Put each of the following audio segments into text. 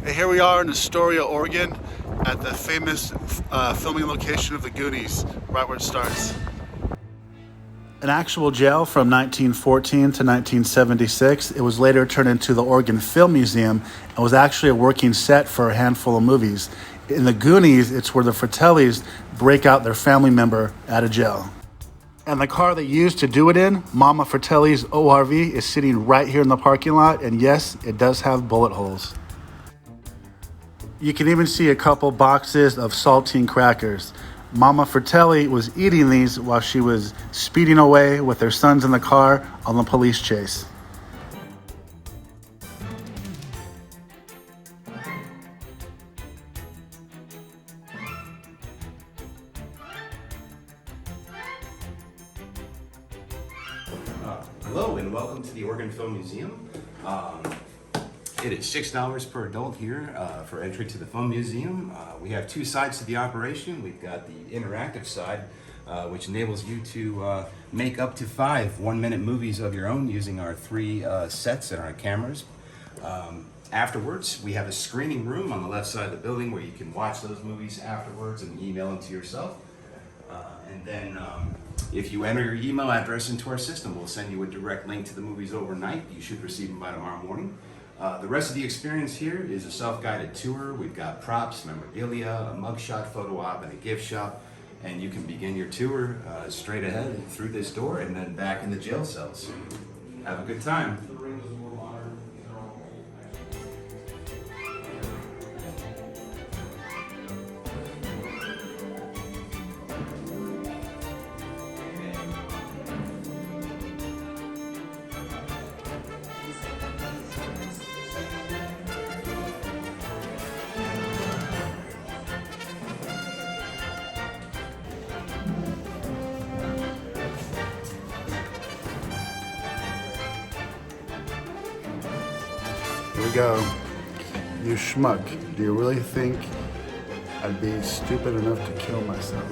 And here we are in Astoria, Oregon, at the famous filming location of the Goonies, right where it starts. An actual jail from 1914 to 1976. It was later turned into the Oregon Film Museum and was actually a working set for a handful of movies. In the Goonies, it's where the Fratellis break out their family member out of jail. And the car they used to do it in, Mama Fratelli's ORV, is sitting right here in the parking lot, and yes, it does have bullet holes. You can even see a couple boxes of saltine crackers. Mama Fratelli was eating these while she was speeding away with her sons in the car on the police chase. Hello and welcome to the Oregon Film Museum. It is $6 per adult here for entry to the Film Museum. We have two sides to the operation. We've got the interactive side, which enables you to make up to 5 one-minute movies of your own using our 3 sets and our cameras. Afterwards, we have a screening room on the left side of the building where you can watch those movies afterwards and email them to yourself. And then if you enter your email address into our system, we'll send you a direct link to the movies overnight. You should receive them by tomorrow morning. The rest of the experience here is a self-guided tour. We've got props, memorabilia, a mugshot photo op, and a gift shop. And you can begin your tour straight ahead through this door and then back in the jail cells. Have a good time. Here we go. You schmuck, do you really think I'd be stupid enough to kill myself?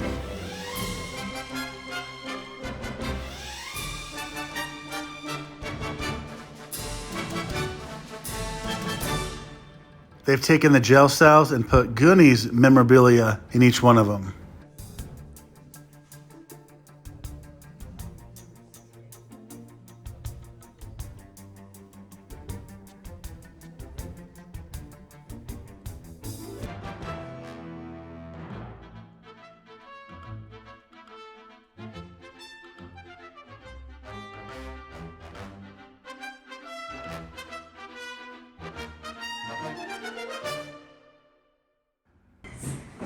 They've taken the jail cells and put Goonies memorabilia in each one of them.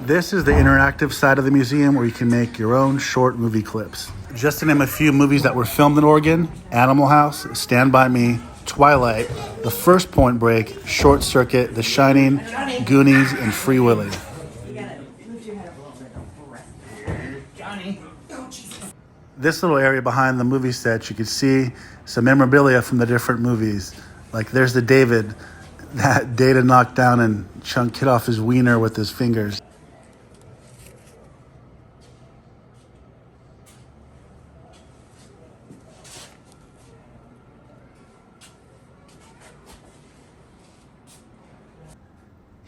This is the interactive side of the museum where you can make your own short movie clips. Just to name a few movies that were filmed in Oregon: Animal House, Stand By Me, Twilight, The First Point Break, Short Circuit, The Shining, Goonies, and Free Willy. This little area behind the movie set, you can see some memorabilia from the different movies. Like there's the David that Data knocked down and chunked it off his wiener with his fingers.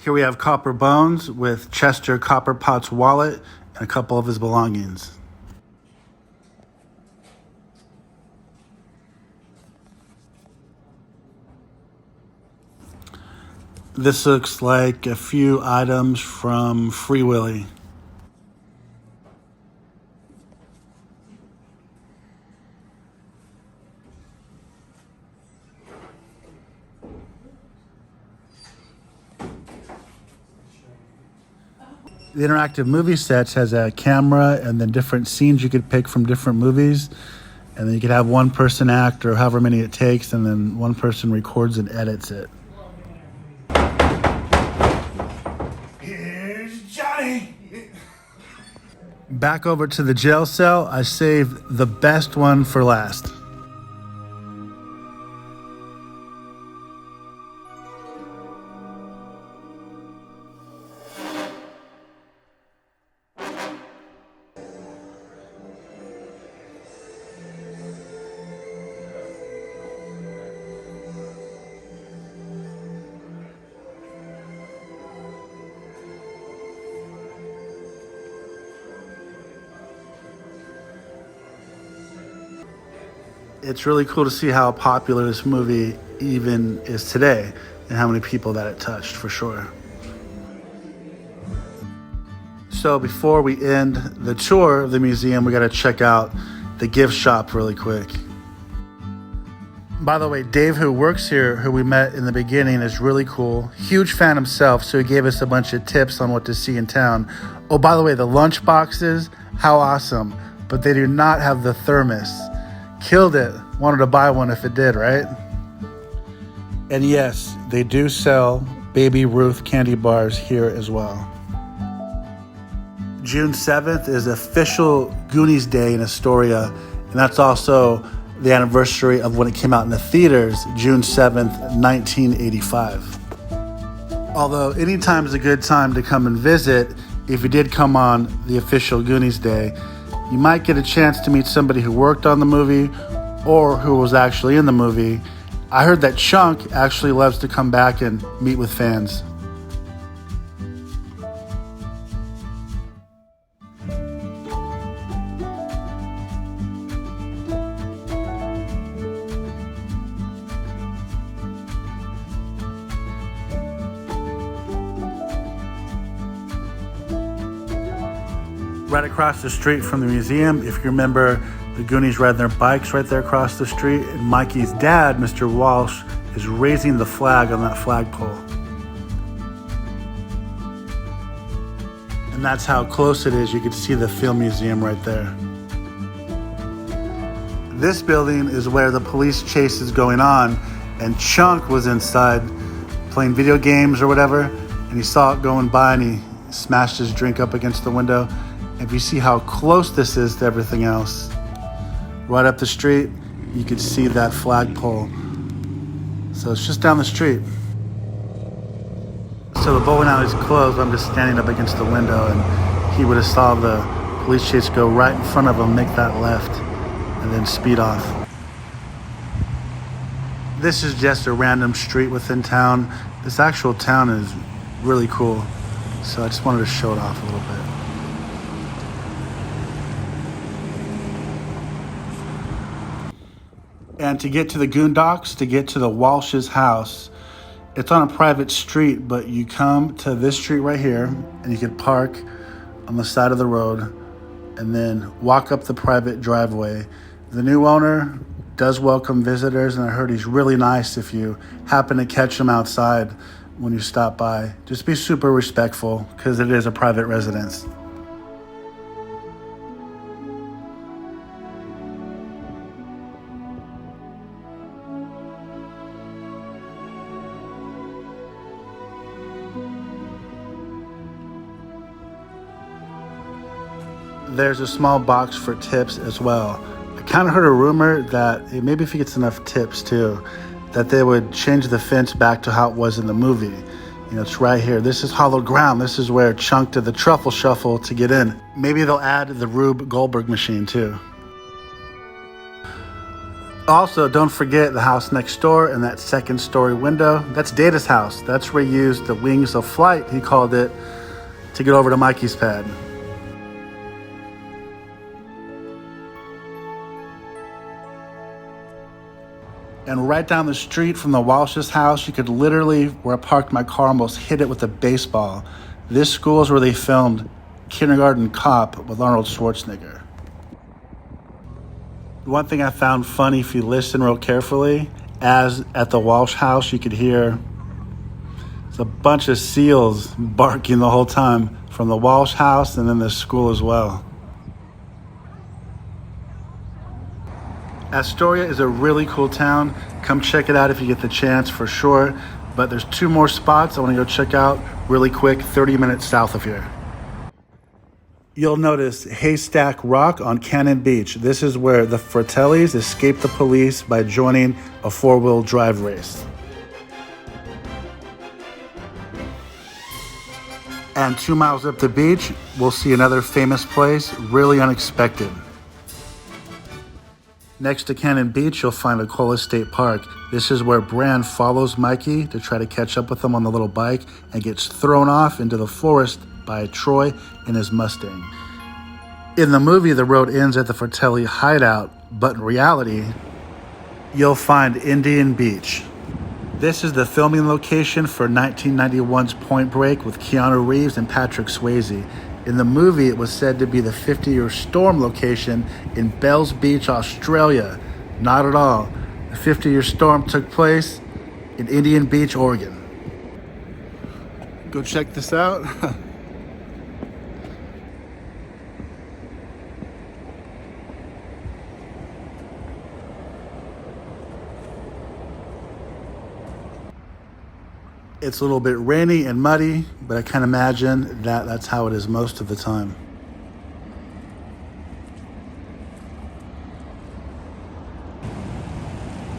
Here we have Copper Bones with Chester Copperpot's wallet and a couple of his belongings. This looks like a few items from Free Willy. The interactive movie sets has a camera and then different scenes you could pick from different movies. And then you could have one person act or however many it takes, and then one person records and edits it. Here's Johnny. Back over to the jail cell, I saved the best one for last. it's really cool to see how popular this movie even is today and how many people that it touched, for sure. So before we end the tour of the museum, we got to check out the gift shop really quick. By the way, Dave, who works here, who we met in the beginning, is really cool. Huge fan himself, so he gave us a bunch of tips on what to see in town. Oh, by the way, the lunch boxes, how awesome. But they do not have the thermos. Killed it. Wanted to buy one if it did, right? And yes, they do sell Baby Ruth candy bars here as well. June 7th is official Goonies Day in Astoria, and that's also the anniversary of when it came out in the theaters, June 7th, 1985. Although anytime is a good time to come and visit, if you did come on the official Goonies Day, you might get a chance to meet somebody who worked on the movie or who was actually in the movie. I heard that Chunk actually loves to come back and meet with fans. Right across the street from the museum, if you remember, the Goonies riding their bikes right there across the street, and Mikey's dad, Mr. Walsh, is raising the flag on that flagpole. And that's how close it is. You can see the film museum right there. This building is where the police chase is going on, and Chunk was inside playing video games or whatever, and he saw it going by and he smashed his drink up against the window. If you see how close this is to everything else, right up the street, you can see that flagpole. So it's just down the street. So the bowling alley's closed. I'm just standing up against the window, and he would have saw the police chase go right in front of him, make that left, and then speed off. This is just a random street within town. This actual town is really cool, so I just wanted to show it off a little bit. And to get to the Goondocks, to get to the Walsh's house, it's on a private street, but you come to this street right here, and you can park on the side of the road and then walk up the private driveway. The new owner does welcome visitors, and I heard he's really nice if you happen to catch him outside when you stop by. Just be super respectful, because it is a private residence. There's a small box for tips as well. I kind of heard a rumor that maybe if he gets enough tips too, that they would change the fence back to how it was in the movie. You know, it's right here. This is hallowed ground. This is where Chunk did the truffle shuffle to get in. Maybe they'll add the Rube Goldberg machine too. Also, don't forget the house next door and that second story window. That's Data's house. That's where he used the wings of flight, he called it, to get over to Mikey's pad. And right down the street from the Walsh's house, you could literally, where I parked my car, almost hit it with a baseball. This school is where they filmed Kindergarten Cop with Arnold Schwarzenegger. One thing I found funny, if you listen real carefully, as at the Walsh house, you could hear a bunch of seals barking the whole time from the Walsh house and then the school as well. Astoria is a really cool town. Come check it out if you get the chance, for sure. But there's 2 more spots I want to go check out really quick, 30 minutes south of here. You'll notice Haystack Rock on Cannon Beach. This is where the Fratellis escaped the police by joining a 4-wheel drive race. And 2 miles up the beach, we'll see another famous place, really unexpected. Next to Cannon Beach, you'll find Ecola State Park. This is where Bran follows Mikey to try to catch up with him on the little bike and gets thrown off into the forest by Troy in his Mustang. In the movie, the road ends at the Fratelli hideout, but in reality, you'll find Indian Beach. This is the filming location for 1991's Point Break with Keanu Reeves and Patrick Swayze. In the movie, it was said to be the 50-year storm location in Bells Beach, Australia. Not at all. The 50-year storm took place in Indian Beach, Oregon. Go check this out. It's a little bit rainy and muddy, but I can't imagine that that's how it is most of the time.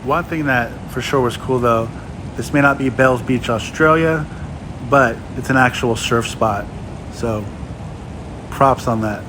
One thing that for sure was cool though, this may not be Bells Beach, Australia, but it's an actual surf spot. So props on that.